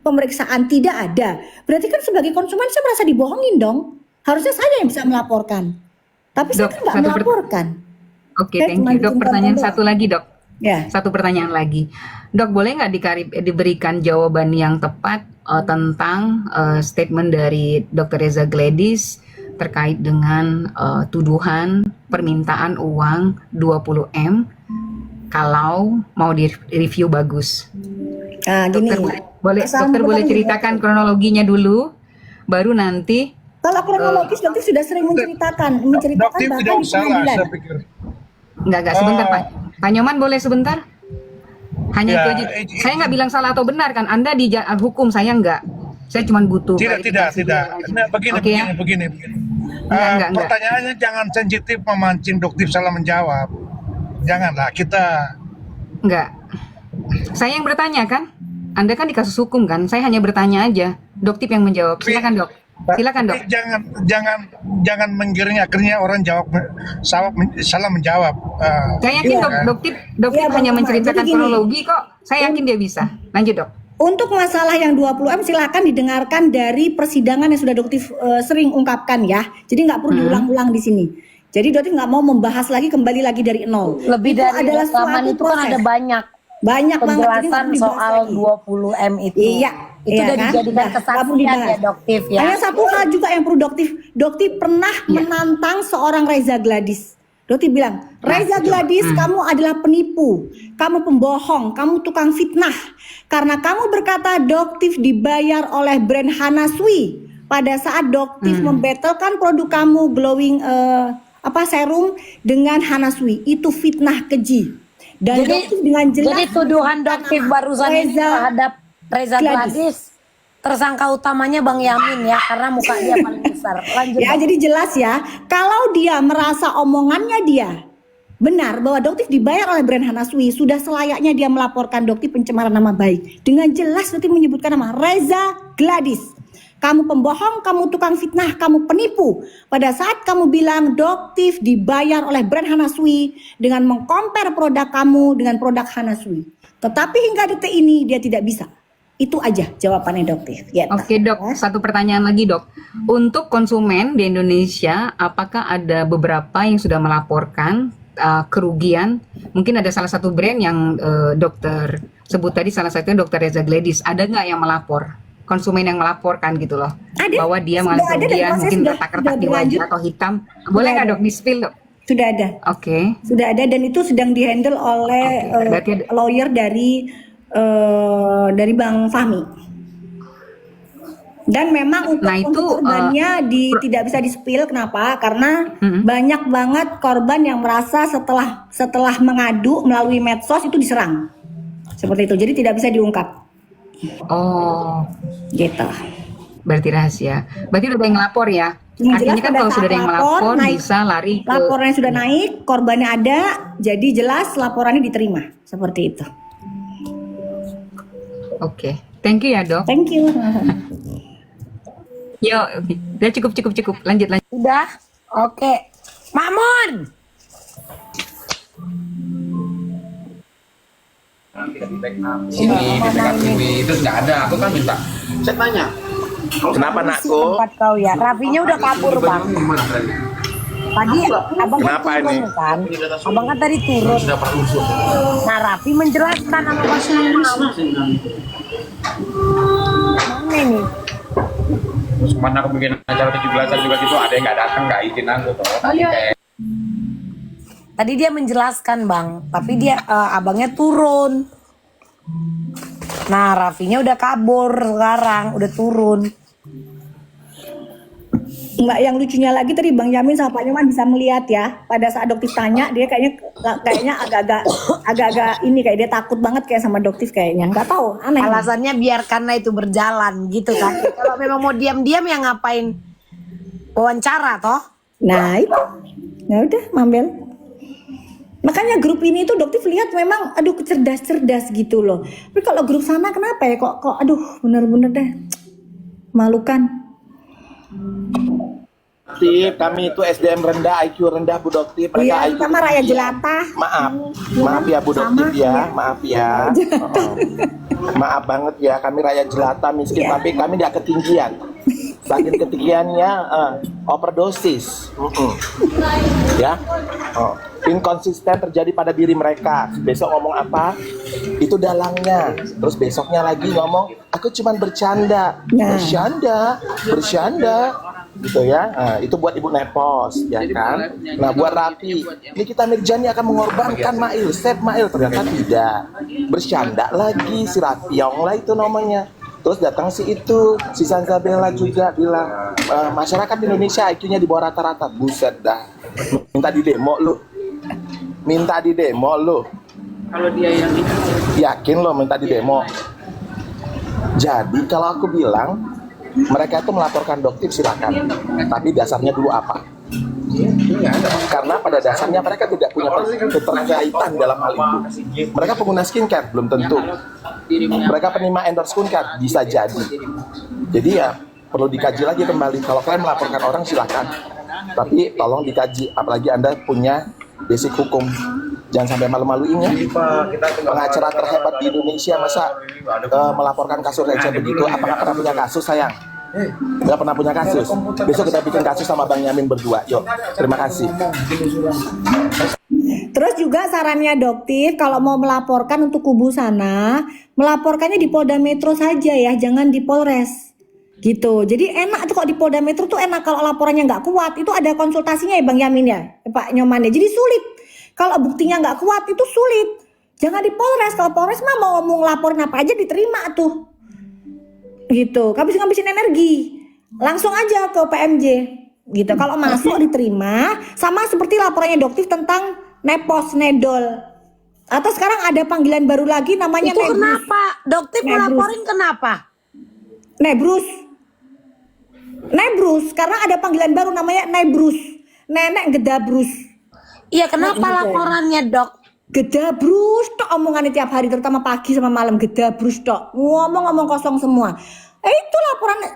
pemeriksaan tidak ada. Berarti kan sebagai konsumen saya merasa dibohongin dong. Harusnya saya yang bisa melaporkan. Tapi saya Dok, kan nggak melaporkan. Oke, Saya thank cuma you. Dok, bikin pertanyaan konten satu doang. lagi, Dok. Ya. Satu pertanyaan lagi. Dok, boleh nggak diberikan jawaban yang tepat tentang statement dari Dr. Reza Gladys terkait dengan tuduhan permintaan uang 20M kalau mau di-review bagus? Nah, gini. Dokter boleh ceritakan kronologinya dulu, baru nanti. Kalau kronologis dokter sudah sering menceritakan Dokter bahkan tidak di usah lah, pengadilan. saya pikir. Enggak, sebentar Pak. Pak Nyoman boleh sebentar? Hanya Ya, itu aja. Saya nggak bilang salah atau benar kan? Anda di hukum, saya nggak. Saya cuma butuh. Tidak. Nah, begini. Enggak. Pertanyaannya jangan sensitif memancing dokter salah menjawab. Janganlah kita. Enggak. Saya yang bertanya kan? Anda kan di kasus hukum kan? Saya hanya bertanya aja. Doktip yang menjawab. Silakan dok. Silakan dok. Jangan menggiring akhirnya orang salah menjawab. Saya yakin doktip hanya menceritakan kronologi kok. Saya yakin dia bisa. Lanjut dok. Untuk masalah yang 20M silakan didengarkan dari persidangan yang sudah dokter sering ungkapkan ya. Jadi nggak perlu diulang-ulang di sini. Jadi dokter nggak mau membahas lagi kembali lagi dari nol. Lebih itu dari adalah rekaman suatu itu kan ada banyak penjelasan soal 20M itu. Iya. Itu udah kan? dijadikan kesaksian ya doktif ya. Hanya satu hal juga yang perlu dokter pernah menantang seorang Reza Gladys. Dokter bilang, Reza Gladys kamu adalah penipu, kamu pembohong, kamu tukang fitnah. Karena kamu berkata dokter dibayar oleh brand Hanasui pada saat dokter membattlekan produk kamu glowing serum dengan Hanasui. Itu fitnah keji. Dan dokter dengan jelas. Jadi tuduhan dokter barusan ini terhadap Reza Gladys, tersangka utamanya Bang Yamin ya, karena muka dia paling besar. Lanjut. Ya, jadi jelas ya, kalau dia merasa omongannya dia benar bahwa dokter dibayar oleh brand Hanasui, sudah selayaknya dia melaporkan dokter pencemaran nama baik. Dengan jelas dokter menyebutkan nama Reza Gladys. Kamu pembohong, kamu tukang fitnah, kamu penipu. Pada saat kamu bilang dokter dibayar oleh brand Hanasui dengan mengcompare produk kamu dengan produk Hanasui. Tetapi hingga detik ini dia tidak bisa. Itu aja jawabannya dokter. Ya, Oke dok, satu pertanyaan lagi dok. Untuk konsumen di Indonesia, apakah ada beberapa yang sudah melaporkan kerugian? Mungkin ada salah satu brand yang dokter sebut tadi, salah satunya dokter Reza Gladys. Ada nggak yang melapor? Konsumen yang melaporkan gitu loh. Ada. Bahwa dia mengalami kerugian, mungkin retak-retak di wajah atau hitam. Boleh nggak dok di-spill dok? Sudah ada. Oke. Sudah ada dan itu sedang dihandle oleh lawyer dari Bang Fahmi. Dan memang untuk korbannya tidak bisa di-spill. Kenapa? Karena banyak banget korban yang merasa setelah mengadu melalui medsos itu diserang. Seperti itu. Jadi tidak bisa diungkap. Oh, gitu. Berarti rahasia. Berarti udah ada yang ngelapor ya? Artinya kan kalau sudah ada yang melapor bisa lari ke... Laporannya sudah naik, korbannya ada, jadi jelas laporannya diterima. Seperti itu. Oke, thank you ya dok. Thank you. Yo, udah cukup. Lanjut. Udah, oke. Makmun. Ini di backup ini terus nggak ada. Aku kan minta. Saya tanya. Kenapa nakku? Tempat kau ya. Rafinya udah kabur bang. Tadi abang Kenapa kan turun ini? kan? Abang kan tadi turun. Nah Rafi menjelaskan sama Bang Imam. Mana ini? Terus kemana aku bikin acara 17-an juga gitu, ada yang nggak datang, nggak izin aku tuh. Tadi dia menjelaskan bang, tapi dia abangnya turun. Nah Rafinya udah kabur sekarang, udah turun. Mbak, yang lucunya lagi tadi Bang Yamin sama Pak Nyoman bisa melihat ya, pada saat dokter tanya dia kayaknya agak-agak ini, kayak dia takut banget kayak sama dokter kayaknya, nggak tahu, aneh. Alasannya biar karena itu berjalan gitu kan. Kalau memang mau diam-diam ya ngapain wawancara toh? Nah itu, ya udah Mambel. Makanya grup ini tuh dokter lihat memang aduh cerdas gitu loh. Tapi kalau grup sana kenapa ya kok aduh bener-bener deh malukan. Doktif, kami itu SDM rendah, IQ rendah Bu Doktif. Mereka Iya, IQ sama rakyat tinggi. jelata. Maaf ya Bu Doktif Sama, ya, iya. maaf ya. Maaf banget ya, kami rakyat jelata miskin, Iya. tapi kami nggak ketinggian. Saking ketinggiannya overdosis. Ya, inkonsisten terjadi pada diri mereka. Besok ngomong apa, itu dalangnya. Terus besoknya lagi ngomong, aku cuman bercanda, Nah. bercanda, gitu ya. Nah, itu buat Ibu Nepos, ya kan? Nah, buat Rapi, Nikita Mirjani akan mengorbankan Mail, save Mail, ternyata tidak. Bercanda lagi si Rapiong lah itu namanya. Terus datang si Sanzabella juga bilang, masyarakat Indonesia IQ-nya di bawah rata-rata. Buset dah, minta di demo lu. Kalau dia yang Yakin lo minta di demo? Jadi kalau aku bilang mereka itu melaporkan Doktif silakan, tapi dasarnya dulu apa? Karena pada dasarnya mereka tidak punya keterkaitan dalam hal itu. Mereka pengguna skincare belum tentu. Mereka penerima endorse skincare bisa jadi. Jadi ya perlu dikaji lagi kembali. Kalau kalian melaporkan orang silakan, tapi tolong dikaji. Apalagi Anda punya basic hukum. Jangan sampai malu-maluin ya. Pengacara terhebat di Indonesia masa melaporkan kasus receh begitu. Apa nggak pernah punya kasus sayang? Nggak pernah punya kasus. Besok kita bikin kasus sama Bang Yamin berdua. Yuk, terima kasih. Terus juga sarannya Doktif kalau mau melaporkan untuk kubu sana, melaporkannya di Polda Metro saja ya, jangan di Polres. Gitu. Jadi enak tuh kok di Polda Metro tuh enak kalau laporannya nggak kuat. Itu ada konsultasinya ya Bang Yamin ya, Pak Nyoman ya. Jadi sulit. Kalau buktinya nggak kuat itu sulit. Jangan di Polres. Kalau Polres mah mau ngomong laporin apa aja diterima tuh. Gitu. Ngabisin energi. Langsung aja ke PMJ. Gitu. Kalau masuk diterima. Sama seperti laporannya Doktif tentang Nepos, Nedol. Atau sekarang ada panggilan baru lagi namanya Itu Nebrus. kenapa? Doktif Nebrus. melaporin kenapa? Nebrus. Karena ada panggilan baru namanya Nebrus. Nenek gedabrus. Iya, kenapa laporannya, Dok? Gedabrus tok omongannya tiap hari, terutama pagi sama malam. Gedabrus tok, ngomong kosong semua. Itu laporan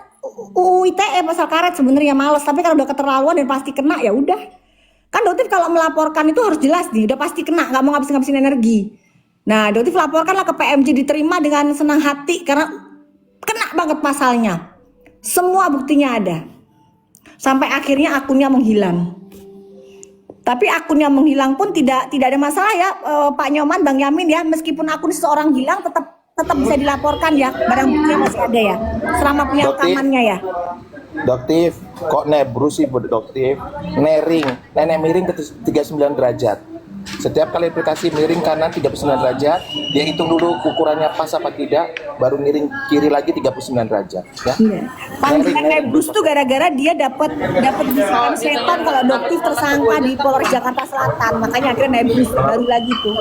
UU ITE pasal karet sebenarnya males, tapi kalau udah keterlaluan dan pasti kena ya udah. Kan Doktif kalau melaporkan itu harus jelas nih, udah pasti kena, nggak mau ngabisin energi. Nah, Doktif laporkanlah ke PMJ, diterima dengan senang hati karena kena banget pasalnya. Semua buktinya ada. Sampai akhirnya akunnya menghilang. Tapi akunnya menghilang pun tidak ada masalah ya, Pak Nyoman, Bang Yamin ya. Meskipun akun seseorang hilang tetap bisa dilaporkan ya. Barang buktinya masih ada ya. Selama punya rekamannya ya. Doktif, kok Nebrus sih Bu Doktif? Nering, nenek miring ke 39 derajat. Setiap kali aplikasi miring kanan 39 derajat, dia hitung dulu ukurannya pas apa tidak, baru miring kiri lagi 39 derajat. Ya. Iya. Panggilan Nebrus tuh gara-gara dia dapat bisikan setan kalau Doktif tersangka di Polres Jakarta Selatan. Makanya akhirnya Nebrus baru lagi tuh.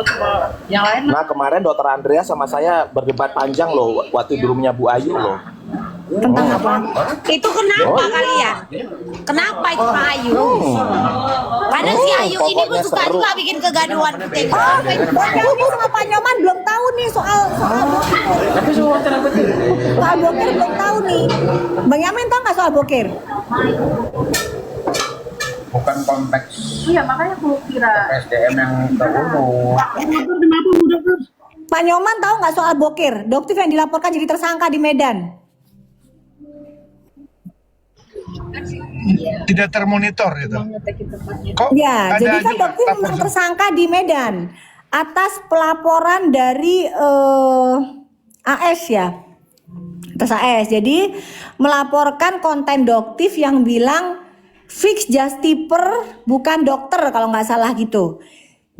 Nah kemarin Dokter Andrea sama saya berdebat panjang loh waktu di rumahnya Bu Ayu loh. Tentang apa? Itu kenapa kalian? Kenapa itu Pak Ayu? Padahal si Ayu ini pun pokoknya suka seru. juga bikin kegaduhan kita. Bang Yamin sama Pak Nyoman belum tahu nih soal soal boker belum tahu nih. Bang Yamin tahu nggak soal boker? Bukan konteks Iya, makanya aku kira SDM yang terbunuh. Pak Nyoman tahu nggak soal boker? Doktif yang dilaporkan jadi tersangka di Medan. Tidak termonitor gitu. Kok Ya, ada jadi kan juga Doktif memang lapor- tersangka di Medan atas pelaporan dari AS ya. Atas AS. Jadi melaporkan konten Doktif yang bilang fix justiper bukan dokter kalau nggak salah gitu.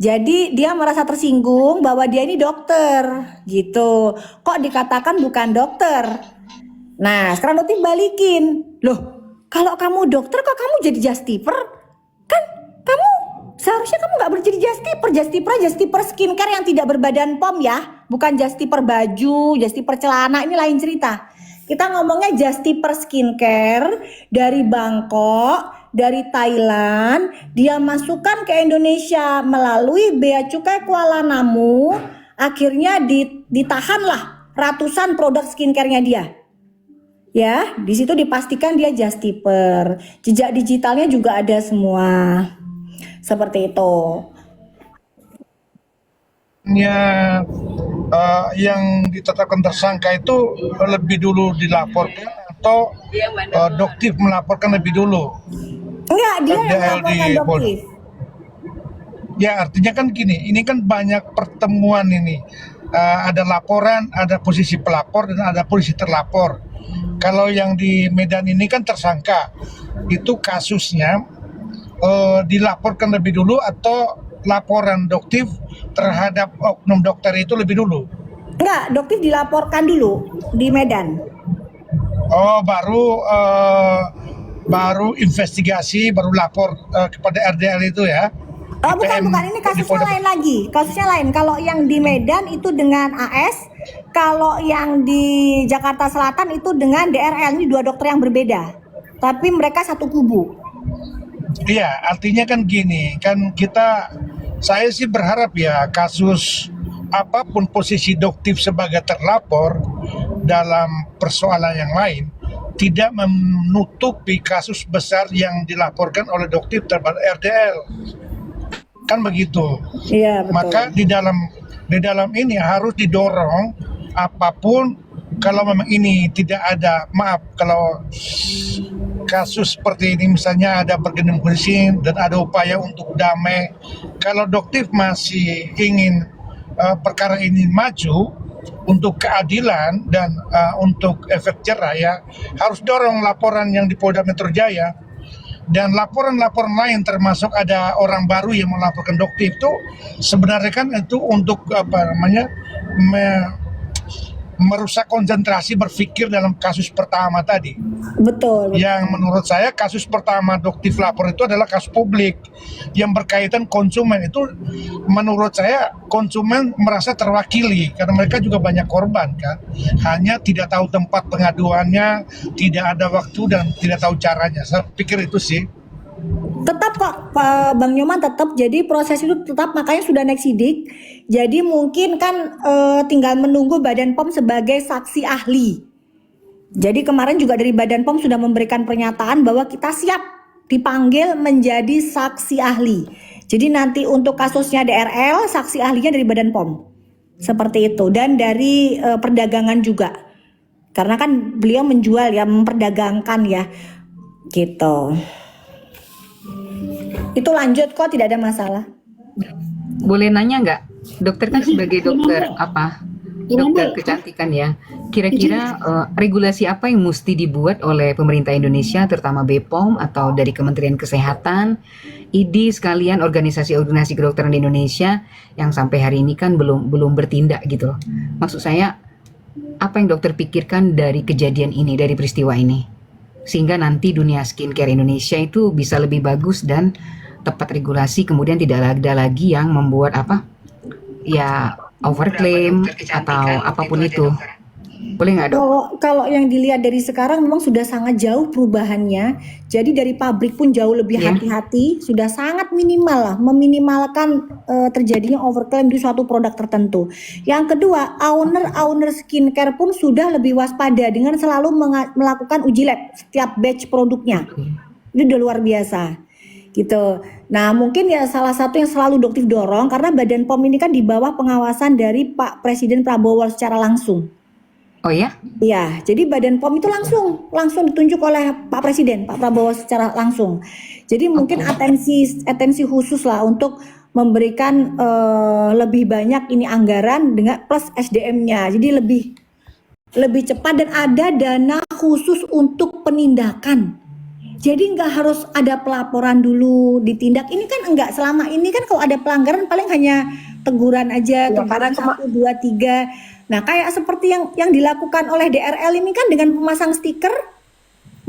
Jadi dia merasa tersinggung bahwa dia ini dokter gitu. Kok dikatakan bukan dokter? Nah, sekarang Doktif balikin. Loh, kalau kamu dokter kok kamu jadi justiper? Kan kamu seharusnya kamu nggak berjadi justiper skincare yang tidak berbadan POM ya. Bukan justiper baju, justiper celana, ini lain cerita. Kita ngomongnya justiper skincare dari Bangkok, dari Thailand, dia masukkan ke Indonesia melalui Bea Cukai Kuala Namu, akhirnya ditahanlah ratusan produk skincare-nya dia. Ya, di situ dipastikan dia just tipper. Jejak digitalnya juga ada semua. Seperti itu. Yang ditetapkan tersangka itu lebih dulu dilaporkan atau Doktif melaporkan lebih dulu? Enggak, dia yang LDL melaporkan di Doktif. Ya, artinya kan gini, ini kan banyak pertemuan ini. Ada laporan, ada posisi pelapor dan ada posisi terlapor. Kalau yang di Medan ini kan tersangka, itu kasusnya dilaporkan lebih dulu atau laporan Doktif terhadap oknum dokter itu lebih dulu? Enggak, Doktif dilaporkan dulu di Medan. Oh, baru investigasi, baru lapor kepada RDL itu ya? Bukan, ini kasusnya lain lagi. Kasusnya lain. Kalau yang di Medan itu dengan AS, kalau yang di Jakarta Selatan itu dengan DRL. Ini dua dokter yang berbeda. Tapi mereka satu kubu. Iya, artinya kan gini, kan saya sih berharap ya kasus apapun posisi Doktif sebagai terlapor dalam persoalan yang lain tidak menutupi kasus besar yang dilaporkan oleh Doktif terhadap RDL. Kan begitu. Iya, betul. Maka di dalam ini harus didorong apapun, kalau memang ini tidak ada, maaf, kalau kasus seperti ini misalnya ada bergenung mesin dan ada upaya untuk damai, kalau Doktif masih ingin perkara ini maju untuk keadilan dan untuk efek jerah, ya harus dorong laporan yang di Polda Metro Jaya. Dan laporan-laporan lain termasuk ada orang baru yang melaporkan Doktif itu sebenarnya kan itu untuk merusak konsentrasi berpikir dalam kasus pertama tadi. Betul. Yang menurut saya kasus pertama Doktif lapor itu adalah kasus publik yang berkaitan konsumen. Itu menurut saya konsumen merasa terwakili karena mereka juga banyak korban kan. Hanya tidak tahu tempat pengaduannya, tidak ada waktu dan tidak tahu caranya. Saya pikir itu sih. Tetap kok Bang Nyoman, tetap. Jadi proses itu tetap, makanya sudah naik sidik. Jadi mungkin kan tinggal menunggu Badan POM sebagai saksi ahli. Jadi kemarin juga dari Badan POM sudah memberikan pernyataan bahwa kita siap dipanggil menjadi saksi ahli. Jadi nanti untuk kasusnya DRL, saksi ahlinya dari Badan POM. Seperti itu. Dan dari perdagangan juga. Karena kan beliau menjual ya, memperdagangkan ya. Gitu. Itu lanjut kok, tidak ada masalah. Boleh nanya nggak? Dokter kan sebagai dokter apa? Dokter kecantikan ya. Kira-kira regulasi apa yang mesti dibuat oleh pemerintah Indonesia, terutama BPOM atau dari Kementerian Kesehatan, IDI sekalian organisasi-organisasi kedokteran di Indonesia yang sampai hari ini kan belum bertindak gitu loh. Maksud saya, apa yang dokter pikirkan dari kejadian ini, dari peristiwa ini, sehingga nanti dunia skincare Indonesia itu bisa lebih bagus dan tepat regulasi, kemudian tidak ada lagi yang membuat overclaim atau apapun itu. Boleh nggak, Dok? Kalau yang dilihat dari sekarang memang sudah sangat jauh perubahannya. Jadi dari pabrik pun jauh lebih hati-hati, sudah sangat minimal lah, meminimalkan terjadinya overclaim di suatu produk tertentu. Yang kedua, owner skincare pun sudah lebih waspada dengan selalu melakukan uji lab setiap batch produknya. Itu udah luar biasa. Gitu. Nah, mungkin ya salah satu yang selalu Doktif dorong, karena Badan POM ini kan di bawah pengawasan dari Pak Presiden Prabowo secara langsung. Oh ya? Iya, jadi Badan POM itu langsung ditunjuk oleh Pak Presiden, Pak Prabowo secara langsung. Jadi mungkin atensi khusus lah untuk memberikan lebih banyak ini anggaran dengan plus SDM-nya. Jadi lebih cepat dan ada dana khusus untuk penindakan. Jadi nggak harus ada pelaporan dulu ditindak. Ini kan enggak, selama ini kan kalau ada pelanggaran paling hanya teguran aja, teguran 1, 2, 3. Nah, kayak seperti yang dilakukan oleh DRL ini kan dengan pemasang stiker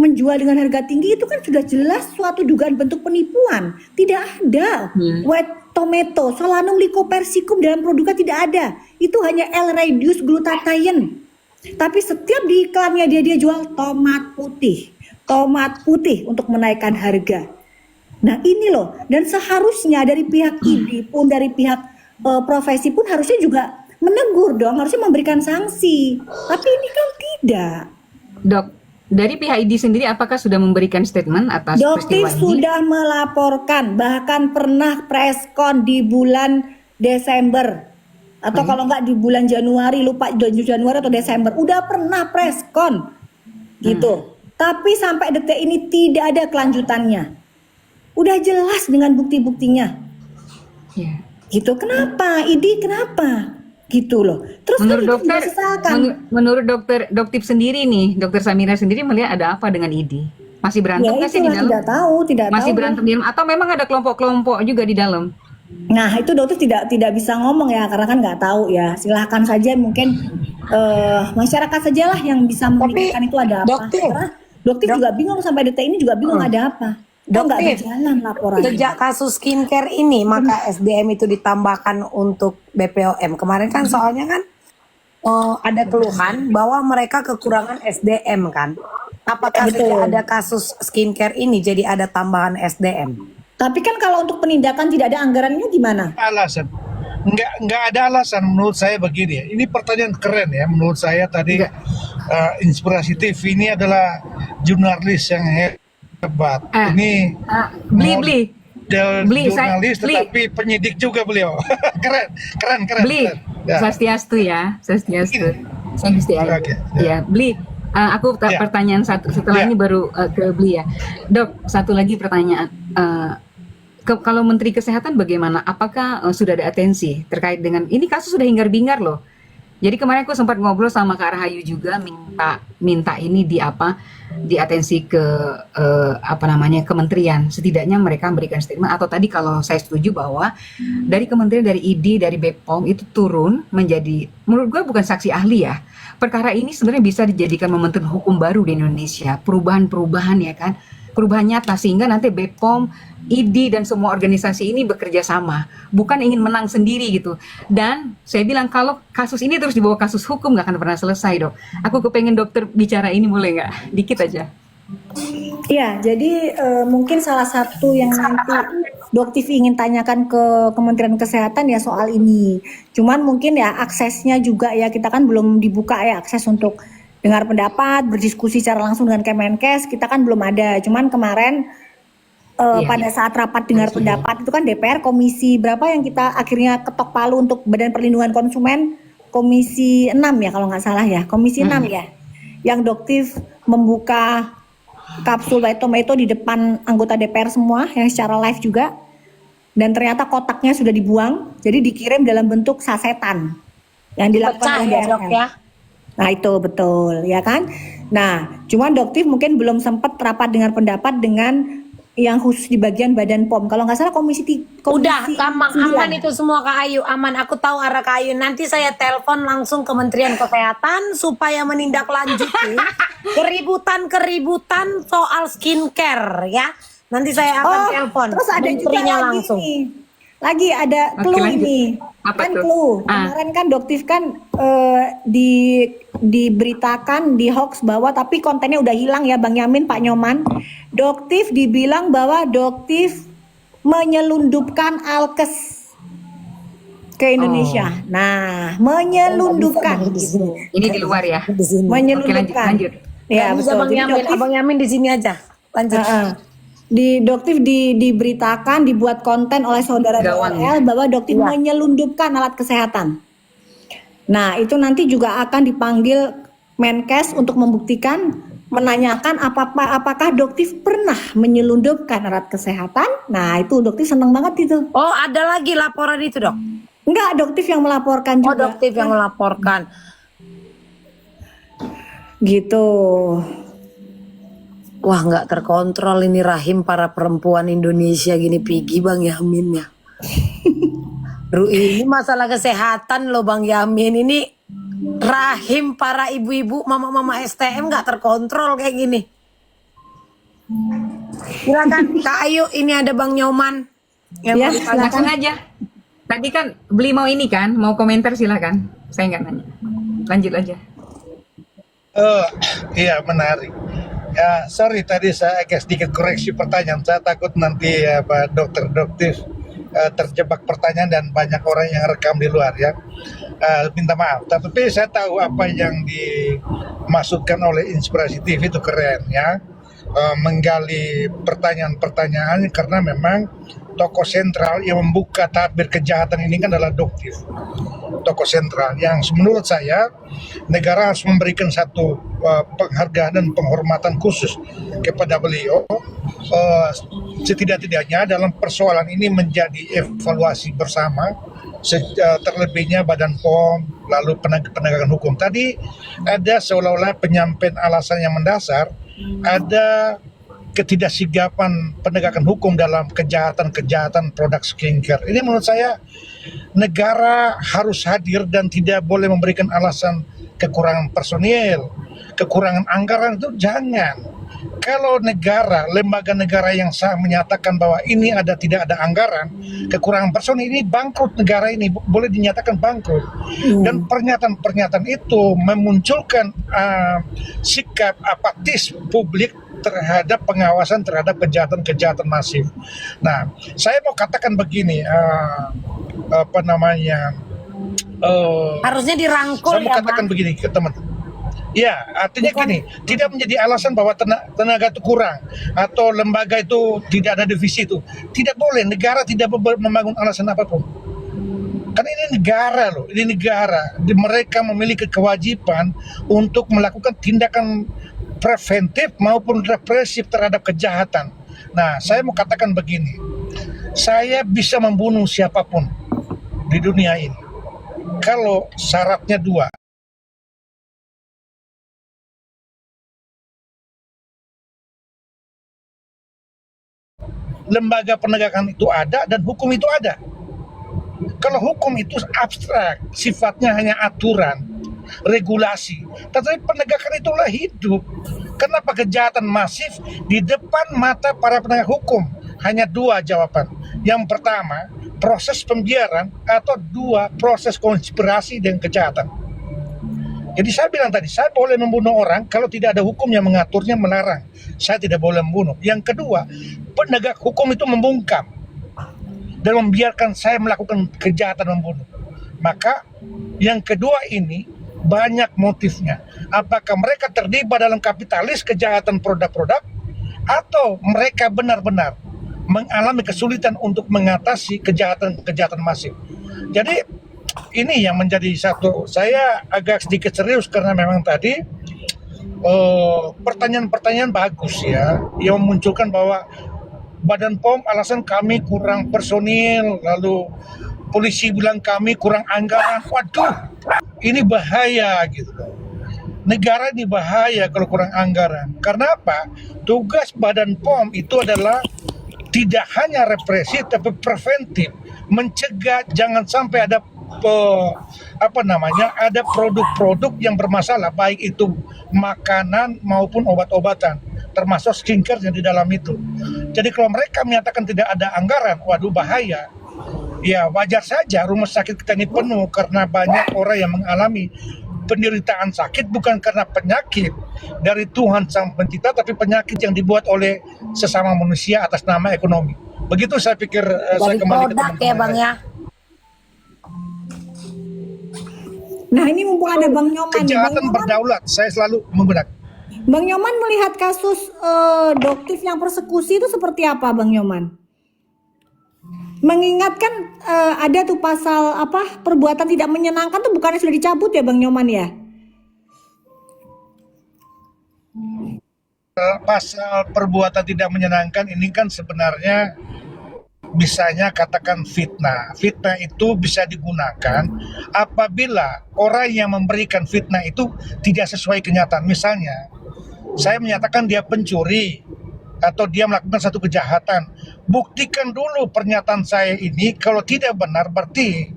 menjual dengan harga tinggi, itu kan sudah jelas suatu dugaan bentuk penipuan. Tidak ada white tomato, solanum lycopersicum dalam produknya tidak ada. Itu hanya L-reduced glutathione. Tapi setiap di iklannya dia jual tomat putih untuk menaikkan harga. Nah ini loh, dan seharusnya dari pihak IDI pun, dari pihak profesi pun harusnya juga menegur dong, harusnya memberikan sanksi. Tapi ini kan tidak. Dok, Dari pihak ID sendiri apakah sudah memberikan statement atas Doktif peristiwa ini? sudah melaporkan, bahkan pernah preskon di bulan Desember atau kalau nggak di bulan Januari, lupa Januari atau Desember, udah pernah preskon gitu. Tapi sampai detik ini tidak ada kelanjutannya. Udah jelas dengan bukti-buktinya. Ya. Gitu. Kenapa? ID kenapa? Gitu loh. Terus kan Menurut itu dokter, tidak sesalkan. menurut dokter sendiri nih, dokter Samira sendiri melihat ada apa dengan ID? Masih berantem Ya nggak sih di itulah dalam? tidak Masih tahu. berantem di dalam atau memang ada kelompok-kelompok juga di dalam? Nah itu dokter tidak bisa ngomong ya karena kan nggak tahu ya. Silahkan saja mungkin masyarakat sajalah yang bisa memikirkan itu ada apa. Dokter. Karena dokter juga bingung sampai detik ini juga bingung ada apa. Kok nggak Dokter. berjalan laporannya? Sejak kasus skincare ini, maka SDM itu ditambahkan untuk BPOM. Kemarin kan soalnya kan ada keluhan bahwa mereka kekurangan SDM kan. Apakah Betul. sejak ada kasus skincare ini jadi ada tambahan SDM? Tapi kan kalau untuk penindakan tidak ada anggarannya gimana? Alasan nggak ada alasan menurut saya begini ya. Ini pertanyaan keren ya menurut saya tadi. Nggak. Inspirasi TV ini adalah jurnalis yang hebat. Ini Beli. Beli, jurnalis beli. tetapi penyidik juga beliau. keren. Beli. Ya. Swastiastu ya, Swastiastu. Saya mesti aja. Oke, Ya, Beli. Aku Ya. pertanyaan satu setelah Ya. ini baru ke Beli ya. Dok, satu lagi pertanyaan. Kalau Menteri Kesehatan bagaimana? Apakah sudah ada atensi terkait dengan ini kasus sudah hingar-bingar loh. Jadi kemarin aku sempat ngobrol sama Kak Rahayu juga minta ini di atensi ke kementerian. Setidaknya mereka memberikan statement atau tadi kalau saya setuju bahwa dari kementerian, dari ID, dari BPOM itu turun menjadi menurut gue bukan saksi ahli ya. Perkara ini sebenarnya bisa dijadikan momentum hukum baru di Indonesia, perubahan ya kan. Perubahan nyata sehingga nanti BPOM, ID dan semua organisasi ini bekerja sama, bukan ingin menang sendiri gitu. Dan saya bilang kalau kasus ini terus dibawa kasus hukum nggak akan pernah selesai dok. Aku kepengen dokter bicara ini boleh nggak? Dikit aja. Iya, jadi mungkin salah satu yang nanti Doktif ingin tanyakan ke Kementerian Kesehatan ya soal ini. Cuman mungkin ya aksesnya juga ya kita kan belum dibuka ya akses untuk dengar pendapat, berdiskusi secara langsung dengan Kemenkes, kita kan belum ada. Cuman kemarin pada saat rapat dengar pendapat itu kan DPR komisi berapa yang kita akhirnya ketok palu untuk Badan Perlindungan Konsumen, komisi 6 ya kalau nggak salah ya, komisi 6 ya. Yang Doktif membuka kapsul White Tomato di depan anggota DPR semua yang secara live juga. Dan ternyata kotaknya sudah dibuang, jadi dikirim dalam bentuk sasetan yang dilakukan Pecah oleh ya DPR. dok ya? Nah itu betul ya kan. Nah cuman Doktif mungkin belum sempat rapat dengar pendapat dengan yang khusus di bagian Badan POM. Kalau nggak salah komisi Udah, gampang, 9. aman itu semua Kak Ayu, aman. Aku tahu arah Kak Ayu. Nanti saya telepon langsung Kementerian Kesehatan supaya menindaklanjuti keributan soal skincare ya. Nanti saya akan telepon Terus ada juga menterinya lagi langsung. nih. Lagi ada Oke, clue lanjut. ini. Apa Kan tuh? clue. Kemarin kan Doktif kan diberitakan di hoax bahwa tapi kontennya udah hilang ya Bang Yamin, Pak Nyoman. Doktif dibilang bahwa Doktif menyelundupkan alkes ke Indonesia. Nah, menyelundupkan Di sini. Ini di luar ya. Di sini. Oke menyelundupkan. lanjut. Ya, Nggak bisa betul. Bang Jadi Yamin, Doktif Abang Yamin di sini aja. Lanjut. di Doktif diberitakan dibuat konten oleh saudara Gawang. DRL bahwa Doktif Iya. menyelundupkan alat kesehatan. Nah itu nanti juga akan dipanggil Menkes untuk membuktikan, menanyakan apakah Doktif pernah menyelundupkan alat kesehatan. Nah itu Doktif seneng banget itu. Oh, ada lagi laporan itu, Dok? Enggak, Doktif yang melaporkan Oh, juga. Doktif yang melaporkan. Gitu. Wah, nggak terkontrol ini rahim para perempuan Indonesia gini, Pigi Bang Yamin ya. Ini masalah kesehatan loh Bang Yamin. Ini rahim para ibu-ibu, mama-mama STM nggak terkontrol kayak gini. Silakan Kak Ayu, ini ada Bang Nyoman. Yang Ya, mau ditanya. Langsung aja. Tadi kan beli mau ini kan, mau komentar silakan. Saya nggak nanya. Lanjut aja. Iya menarik. Ya sorry tadi saya agak sedikit koreksi pertanyaan. Saya takut nanti Dokter Doktif terjebak pertanyaan dan banyak orang yang rekam di luar ya. minta maaf. Tapi saya tahu apa yang dimaksudkan oleh Inspirasi TV itu keren ya. Menggali pertanyaan-pertanyaan karena memang tokoh sentral yang membuka tabir kejahatan ini kan adalah Doktif. Tokoh sentral yang menurut saya negara harus memberikan satu penghargaan dan penghormatan khusus kepada beliau. Setidak-tidaknya dalam persoalan ini menjadi evaluasi bersama, terlebihnya Badan POM, lalu penegakan hukum. Tadi ada seolah-olah penyampaian alasan yang mendasar, ada ketidaksigapan penegakan hukum dalam kejahatan-kejahatan produk skincare. Ini menurut saya negara harus hadir dan tidak boleh memberikan alasan kekurangan personil, kekurangan anggaran, itu jangan. Kalau negara, lembaga negara yang sah menyatakan bahwa ini tidak ada anggaran, kekurangan personil, ini bangkrut negara ini, boleh dinyatakan bangkrut. Dan pernyataan-pernyataan itu memunculkan sikap apatis publik terhadap pengawasan terhadap kejahatan-kejahatan masif. Nah, saya mau katakan begini, Harusnya dirangkul saya mau ya, katakan Bang. begini ke teman-teman. Ya, artinya gini, tidak menjadi alasan bahwa tenaga itu kurang atau lembaga itu tidak ada divisi itu. Tidak boleh, negara tidak membangun alasan apapun. Karena ini negara loh, ini negara. Mereka memiliki kewajiban untuk melakukan tindakan preventif maupun represif terhadap kejahatan. Nah, saya mau katakan begini, saya bisa membunuh siapapun di dunia ini kalau syaratnya dua. Lembaga penegakan itu ada dan hukum itu ada. Kalau hukum itu abstrak, sifatnya hanya aturan, regulasi. Tetapi penegakan itulah hidup. Kenapa kejahatan masif di depan mata para penegak hukum? Hanya dua jawaban. Yang pertama, proses pembiaran, atau dua, proses konspirasi dengan kejahatan. Jadi saya bilang tadi, saya boleh membunuh orang kalau tidak ada hukum yang mengaturnya, melarang. Saya tidak boleh membunuh. Yang kedua, penegak hukum itu membungkam dan membiarkan saya melakukan kejahatan membunuh. Maka yang kedua ini banyak motifnya. Apakah mereka terlibat dalam kapitalis kejahatan produk-produk, atau mereka benar-benar mengalami kesulitan untuk mengatasi kejahatan-kejahatan masif. Jadi ini yang menjadi satu, saya agak sedikit serius karena memang tadi pertanyaan-pertanyaan bagus ya, yang memunculkan bahwa Badan POM alasan kami kurang personil, lalu polisi bilang kami kurang anggaran. Waduh, ini bahaya gitu. Negara ini bahaya kalau kurang anggaran. Karena apa? Tugas Badan POM itu adalah tidak hanya represif tapi preventif, mencegah jangan sampai ada ada produk-produk yang bermasalah, baik itu makanan maupun obat-obatan, termasuk skincare yang di dalam itu. Jadi kalau mereka menyatakan tidak ada anggaran, waduh bahaya. Ya wajar saja rumah sakit kita ini penuh karena banyak orang yang mengalami penderitaan sakit bukan karena penyakit dari Tuhan Sang Pencipta, tapi penyakit yang dibuat oleh sesama manusia atas nama ekonomi. Begitu saya pikir. Saya kembali ke produk ya, Bang ya. Nah ini mumpung ada Bang Nyoman. Kejahatan berdaulat, saya selalu menggunakan. Bang Nyoman melihat kasus Doktif yang persekusi itu seperti apa, Bang Nyoman? Mengingatkan ada tuh pasal perbuatan tidak menyenangkan tuh bukannya sudah dicabut ya, Bang Nyoman ya? Pasal perbuatan tidak menyenangkan ini kan sebenarnya bisanya katakan fitnah. Fitnah itu bisa digunakan apabila orang yang memberikan fitnah itu tidak sesuai kenyataan. Misalnya, saya menyatakan dia pencuri atau dia melakukan satu kejahatan. Buktikan dulu pernyataan saya ini, kalau tidak benar berarti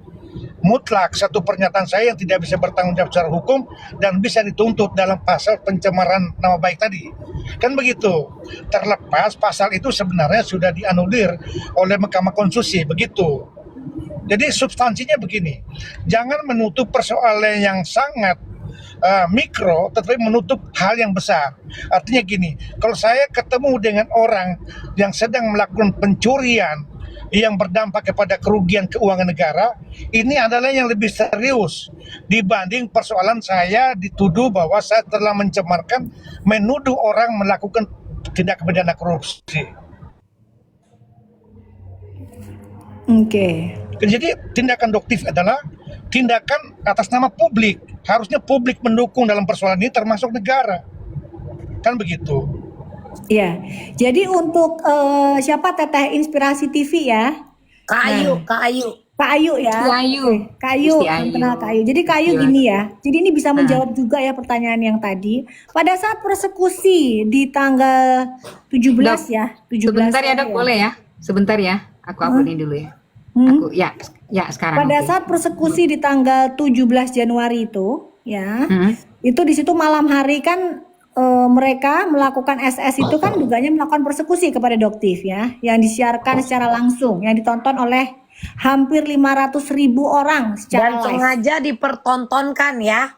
mutlak satu pernyataan saya yang tidak bisa bertanggung jawab secara hukum dan bisa dituntut dalam pasal pencemaran nama baik tadi. Kan begitu. Terlepas pasal itu sebenarnya sudah dianulir oleh Mahkamah Konstitusi, begitu. Jadi substansinya begini, jangan menutup persoalan yang sangat mikro tetapi menutup hal yang besar. Artinya gini, kalau saya ketemu dengan orang yang sedang melakukan pencurian yang berdampak kepada kerugian keuangan negara, ini adalah yang lebih serius dibanding persoalan saya dituduh bahwa saya telah mencemarkan, menuduh orang melakukan tindak pidana korupsi. Oke. Jadi tindakan doktif adalah tindakan atas nama publik. Harusnya publik mendukung dalam persoalan ini termasuk negara. Kan begitu. Iya. Jadi untuk siapa Teteh Inspirasi TV ya? Kak Ayu, Kak Ayu. Kak Ayu ya. Kak Ayu. Kak Ayu, Gusti Ayu. kenal Kak Ayu. Jadi Kak Ayu Gila. gini ya. Jadi ini bisa menjawab juga ya pertanyaan yang tadi. Pada saat persekusi di tanggal 17 Dok, ya, 17. Sebentar ya dok, ya. boleh ya? Sebentar ya, aku uploadin dulu ya. Hmm? Aku ya sekarang. Pada oke. saat persekusi di tanggal 17 Januari itu, ya, itu di situ malam hari kan mereka melakukan SS itu kan dugaannya melakukan persekusi kepada Doktif ya, yang disiarkan secara langsung, yang ditonton oleh hampir 500.000 orang secara Dan live. sengaja dipertontonkan ya.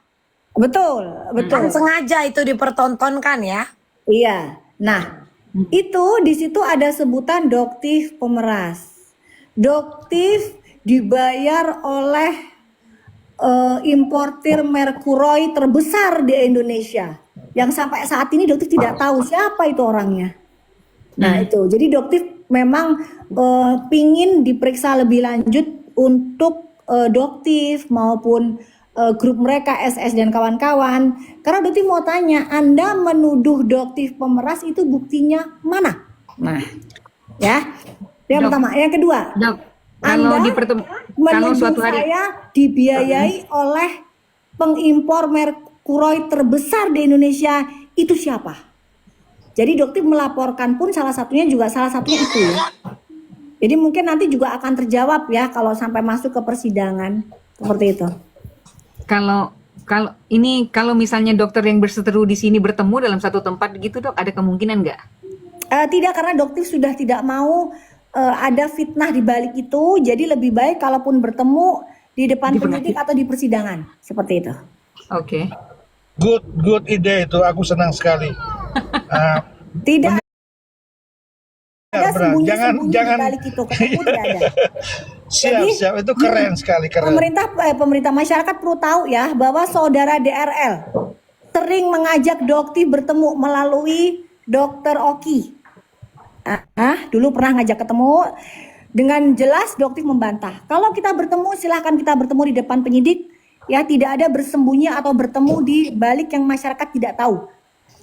Betul, betul. Kan sengaja itu dipertontonkan ya. Iya. Nah, itu di situ ada sebutan Doktif pemeras. Doktif dibayar oleh importir merkuroi terbesar di Indonesia. Yang sampai saat ini Doktif tidak tahu siapa itu orangnya. Nah itu, jadi Doktif memang pingin diperiksa lebih lanjut untuk Doktif maupun grup mereka SS dan kawan-kawan. Karena Doktif mau tanya, Anda menuduh Doktif pemeras itu buktinya mana? Nah, ya. Yang Dok. pertama, yang kedua, Dok, kalau Anda kalau menuduh suatu hari saya dibiayai oleh pengimpor merkuroi terbesar di Indonesia, itu siapa? Jadi Doktif melaporkan pun salah satunya itu ya. Jadi mungkin nanti juga akan terjawab ya kalau sampai masuk ke persidangan seperti itu. kalau misalnya dokter yang berseteru di sini bertemu dalam satu tempat gitu dok, ada kemungkinan nggak? Tidak, karena Doktif sudah tidak mau ada fitnah di balik itu. Jadi lebih baik kalaupun bertemu di depan penyidik atau di persidangan seperti itu. Oke. Good ide itu, aku senang sekali. Tidak ada Benar, sembunyi-sembunyi jangan- di balik itu, ketemu tidak ada. Jadi, siap, itu keren sekali, keren. Pemerintah masyarakat perlu tahu ya bahwa saudara DRL sering mengajak Doktif bertemu melalui Dokter Oki. Dulu pernah ngajak ketemu, dengan jelas Doktif membantah. Kalau kita bertemu, silahkan kita bertemu di depan penyidik, ya tidak ada bersembunyi atau bertemu di balik yang masyarakat tidak tahu.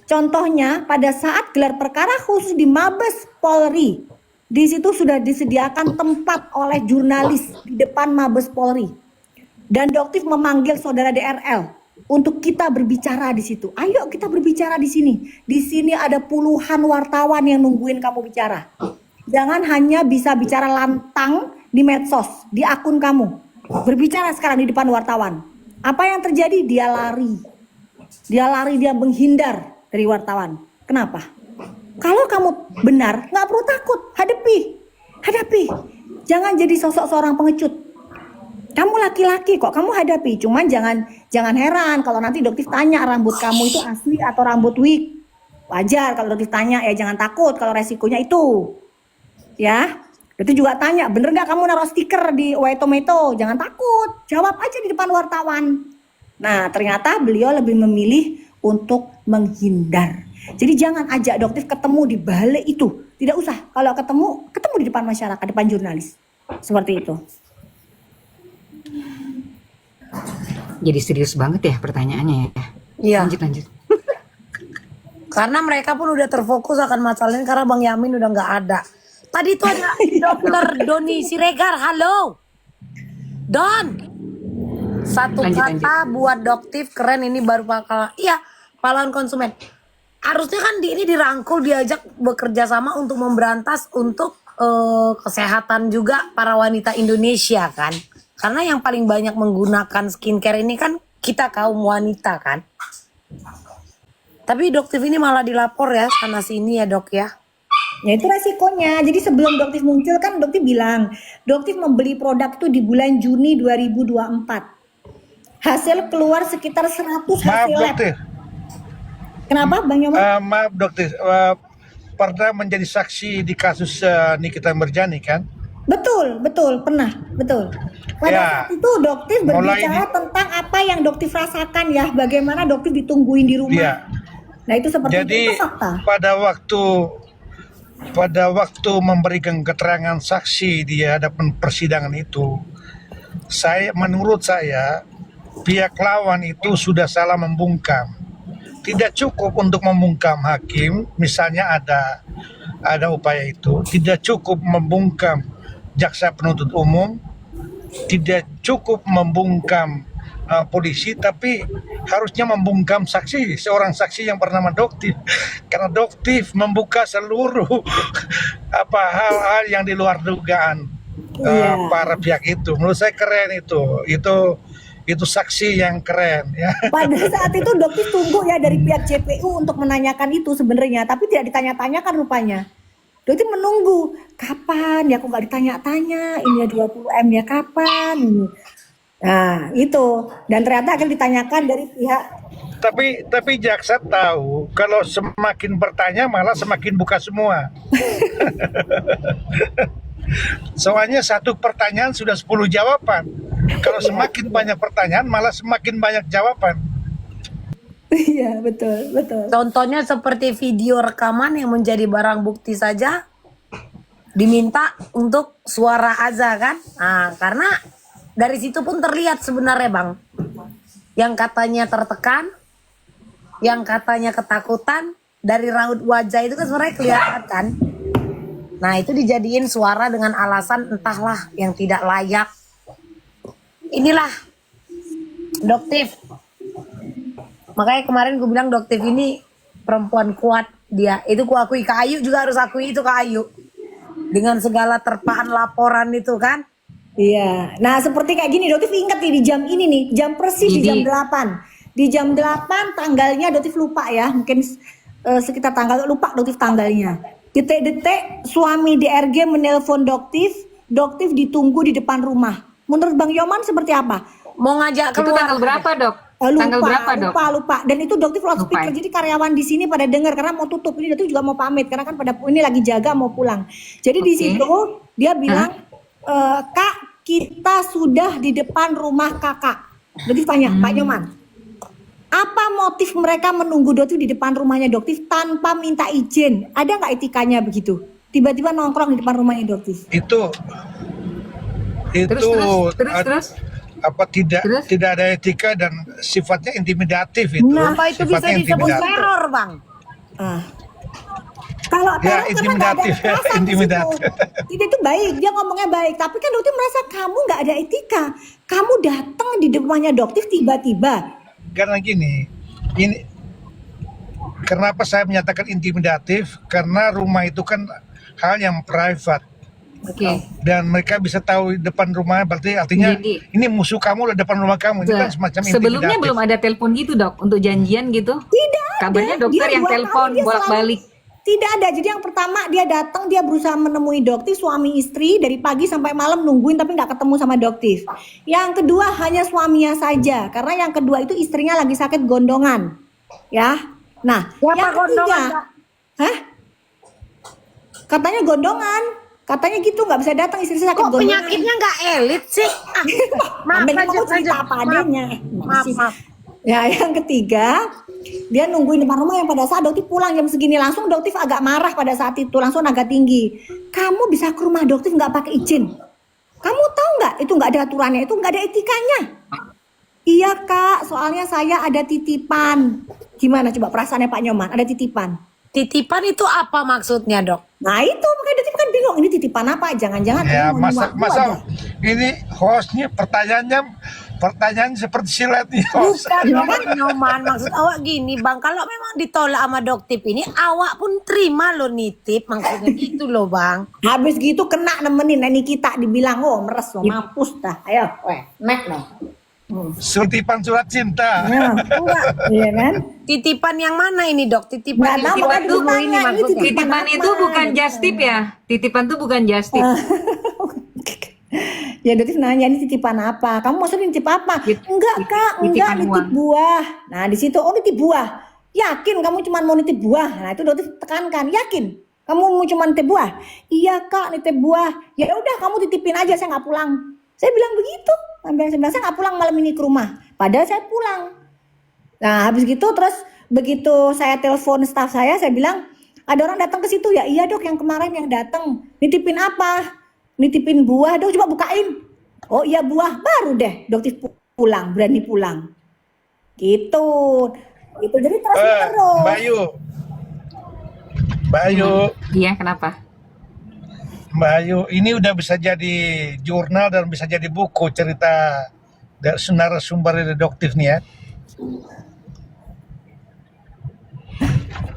Contohnya pada saat gelar perkara khusus di Mabes Polri, di situ sudah disediakan tempat oleh jurnalis di depan Mabes Polri, dan Doktif memanggil saudara DRL untuk kita berbicara di situ. Ayo kita berbicara di sini. Di sini ada puluhan wartawan yang nungguin kamu bicara. Jangan hanya bisa bicara lantang di medsos, di akun kamu. Berbicara sekarang di depan wartawan. Apa yang terjadi? Dia lari, dia menghindar dari wartawan. Kenapa? Kalau kamu benar, nggak perlu takut, hadapi. Jangan jadi sosok seorang pengecut. Kamu laki-laki kok, kamu hadapi. Cuman jangan heran kalau nanti Doktif tanya rambut kamu itu asli atau rambut wig. Wajar kalau Doktif tanya, ya jangan takut kalau resikonya itu. Ya, Doktif juga tanya, bener nggak kamu naruh stiker di White Tomato? Jangan takut, jawab aja di depan wartawan. Nah, ternyata beliau lebih memilih untuk menghindar. Jadi jangan ajak Doktif ketemu di balik itu. Tidak usah. Kalau ketemu di depan masyarakat, depan jurnalis. Seperti itu. Jadi serius banget ya pertanyaannya ya. Iya. Lanjut. Karena mereka pun udah terfokus akan masalah ini karena Bang Yamin udah nggak ada. Tadi itu ada Dokter Doni Siregar. Halo, Don. Satu Lanjut. kata buat Doktif keren ini baru bakal. Iya, pahlawan konsumen. Harusnya kan ini dirangkul, diajak bekerja sama untuk memberantas untuk kesehatan juga para wanita Indonesia kan. Karena yang paling banyak menggunakan skincare ini kan kita kaum wanita kan. Tapi Doktif ini malah dilapor ya sana sini ya dok ya. Ya itu resikonya. Jadi sebelum Doktif muncul kan Doktif bilang, Doktif membeli produk itu di bulan Juni 2024. Hasil keluar sekitar 100 Maaf hasil lab. Doktif, Kenapa Bang Yoman? maaf Doktif, pernah menjadi saksi di kasus Nikita Mirjani kan? Betul. betul, pernah, betul. Pada Ya, saat itu Doktif mulai berbicara tentang apa yang Doktif rasakan ya, bagaimana Doktif ditungguin di rumah. Iya. Nah itu seperti Jadi itu fakta. pada waktu memberikan keterangan saksi di hadapan persidangan itu, menurut saya pihak lawan itu sudah salah membungkam. Tidak cukup untuk membungkam hakim, misalnya ada upaya itu, tidak cukup membungkam jaksa penuntut umum, tidak cukup membungkam polisi, tapi harusnya membungkam seorang saksi yang bernama Doktif, karena Doktif membuka seluruh hal-hal yang di luar dugaan Iya. para pihak itu. Menurut saya keren itu saksi yang keren ya. Pada saat itu Doktif tunggu ya dari pihak JPU untuk menanyakan itu sebenarnya, tapi tidak ditanya-tanyakan rupanya. Doktif menunggu, kapan ya kok nggak ditanya-tanya, ini ya 20M ya kapan ini. Nah itu, dan ternyata akan ditanyakan dari pihak. Tapi jaksa tahu kalau semakin bertanya malah semakin buka semua. Soalnya satu pertanyaan sudah 10 jawaban. Kalau semakin banyak pertanyaan malah semakin banyak jawaban. Iya betul, betul. Contohnya seperti video rekaman yang menjadi barang bukti saja diminta untuk suara Aza kan? Nah, karena dari situ pun terlihat sebenarnya Bang, yang katanya tertekan, yang katanya ketakutan, dari raut wajah itu kan sebenarnya kelihatan kan? Nah itu dijadiin suara dengan alasan entahlah yang tidak layak. Inilah Doktif. Makanya kemarin gue bilang Doktif ini perempuan kuat dia. Itu ku akui, Kak Ayu juga harus akui itu Kak Ayu. Dengan segala terpaan laporan itu kan. Iya. Nah, seperti kayak gini Doktif ingat nih di jam ini nih, jam persis di jam 8. Di jam 8 tanggalnya Doktif lupa ya, mungkin sekitar tanggal lupa Doktif tanggalnya. Detik-detik suami DRG menelpon Doktif ditunggu di depan rumah. Menurut Bang Yoman seperti apa? Mau ngajak Itu keluar. tanggal berapa, Dok? Lupa, Tanggal berapa, Dok? lupa. Dan itu Doktif loudspeaker, Lupa. jadi karyawan di sini pada dengar karena mau tutup. Ini Doktif juga mau pamit karena kan pada ini lagi jaga mau pulang. Jadi di Oke. situ dia bilang, Kak, kita sudah di depan rumah kakak. Doktif tanya, Pak Nyoman, apa motif mereka menunggu Doktif di depan rumahnya Doktif tanpa minta izin? Ada nggak etikanya begitu? Tiba-tiba nongkrong di depan rumahnya Doktif. Itu Terus. Terus? tidak ada etika dan sifatnya intimidatif itu. Nah, Apa itu bisa Sifatnya disebut intimidatif. teror Bang? Ah. Kalau Ya, teror karena nggak ada intimidatif, ya, kekerasan di intimidatif. situ. Itu baik, dia ngomongnya baik. Tapi kan Doktif merasa kamu nggak ada etika. Kamu datang di depannya Doktif tiba-tiba. Karena gini, ini kenapa saya menyatakan intimidatif? Karena rumah itu kan hal yang private Oke. dan mereka bisa tahu depan rumah, berarti artinya Jadi- ini musuh kamu udah depan rumah kamu. Ini kan semacam Sebelumnya intimidatif. belum ada telepon gitu, Dok, untuk janjian gitu? Tidak ada. Kabarnya dokter Dia yang 2 telepon kali dia bolak-balik. selalu- Tidak ada. Jadi yang pertama dia datang, dia berusaha menemui Doktif, suami istri dari pagi sampai malam nungguin tapi nggak ketemu sama Doktif. Yang kedua hanya suaminya saja, karena yang kedua itu istrinya lagi sakit gondongan, ya. Nah, Siapa yang gondongan, ketiga, Kak? hah? Katanya gondongan, katanya gitu nggak bisa datang istri saya sakit Kok gondongan. penyakitnya nggak elit sih? Maaf, Ambil lanjut, mau cerita lanjut. apa Maaf. adanya. Maaf. Ya, yang ketiga, dia nungguin depan rumah yang pada saat Doktif pulang jam segini langsung Doktif agak marah pada saat itu, langsung agak tinggi. Kamu bisa ke rumah Doktif nggak pakai izin? Kamu tahu nggak? Itu nggak ada aturannya, itu nggak ada etikanya. Iya Kak, soalnya saya ada titipan. Gimana coba perasaannya Pak Nyoman? Ada titipan. Titipan itu apa maksudnya Dok? Nah itu makanya Doktif kan bingung, ini titipan apa? Jangan-jangan Ya, ini mau masa nyuap aja. ini hostnya pertanyaan seperti silat nih host. Bukan Bang Nyoman, maksud awak gini Bang, kalau memang ditolak sama Doktip ini, awak pun terima lo nitip, maksudnya gitu loh Bang. Habis gitu kena nemenin Neni kita dibilang oh meres lo mampus dah. Ayo, nek dong. Sutipan surat cinta. Ya, enggak, iya kan? Titipan yang mana ini Dok? Titipan Nggak tahu, yang makanya titipan dulu ini ditanya, ini maksudnya. titipan. Titipan apa? itu bukan just tip ya? Titipan itu bukan just tip. Ya Doktif nanya ini titipan apa? Kamu maksudnya nitip apa? Enggak Kak, enggak titipan nitip uang. buah. Nah di situ oh nitip buah. Yakin kamu cuma mau nitip buah? Nah itu Doktif tekankan, yakin. Kamu mau cuma nitip buah? Iya kak, nitip buah. Ya udah kamu titipin aja, saya nggak pulang. Saya bilang begitu. Saya bilang saya nggak pulang malam ini ke rumah. Padahal saya pulang. Nah habis gitu terus begitu saya telepon staf saya bilang ada orang datang ke situ ya. Iya dok, yang kemarin yang datang nitipin apa? Nitipin buah dok, coba bukain. Oh iya buah, baru deh dokter pulang, berani pulang. Gitu. Itu jadi terus terus. Mbak Ayu, Iya, kenapa? Mbak Ayu, ini udah bisa jadi jurnal dan bisa jadi buku cerita dari narasumber deduktif nih ya.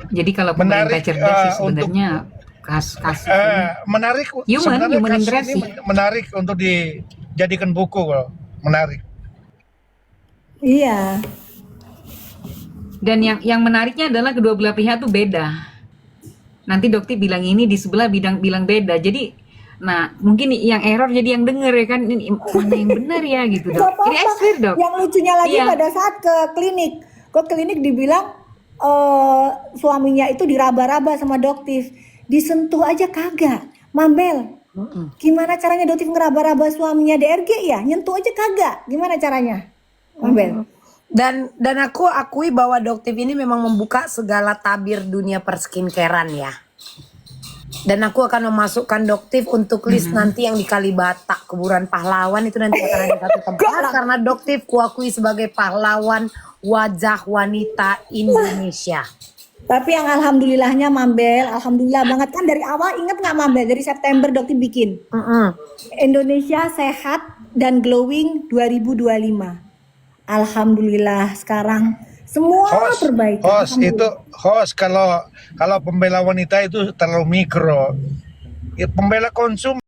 Jadi kalau pemerintah Menarik, cerdas sih untuk sebenarnya kasus ini menarik human kasus interest ini sih. menarik untuk dijadikan buku loh. Menarik. Iya. Dan yang menariknya adalah kedua belah pihak tuh beda. Nanti dokter bilang ini, di sebelah bilang beda. Jadi, nah mungkin yang error jadi yang denger ya kan, ini mana yang benar ya gitu dok. Gak apa-apa. Ini ekstrim dok. Yang lucunya lagi Iya. pada saat ke klinik dibilang suaminya itu diraba-raba sama doktif, disentuh aja kagak. Mambel, gimana caranya doktif ngeraba-raba suaminya DRG ya? Nyentuh aja kagak. Gimana caranya, Mambel? Dan aku akui bahwa Doktif ini memang membuka segala tabir dunia perskincarean ya. Dan aku akan memasukkan Doktif untuk list nanti yang di Kalibata, kuburan pahlawan itu nanti akan ada satu tempat karena Doktif kuakui sebagai pahlawan wajah wanita Indonesia. Tapi yang alhamdulillahnya Mambel, alhamdulillah banget kan dari awal, inget nggak Mambel, dari September dokter bikin Indonesia sehat dan glowing 2025. Alhamdulillah sekarang semua perbaikan. Host kalau pembela wanita itu terlalu mikro. Ya, pembela konsumen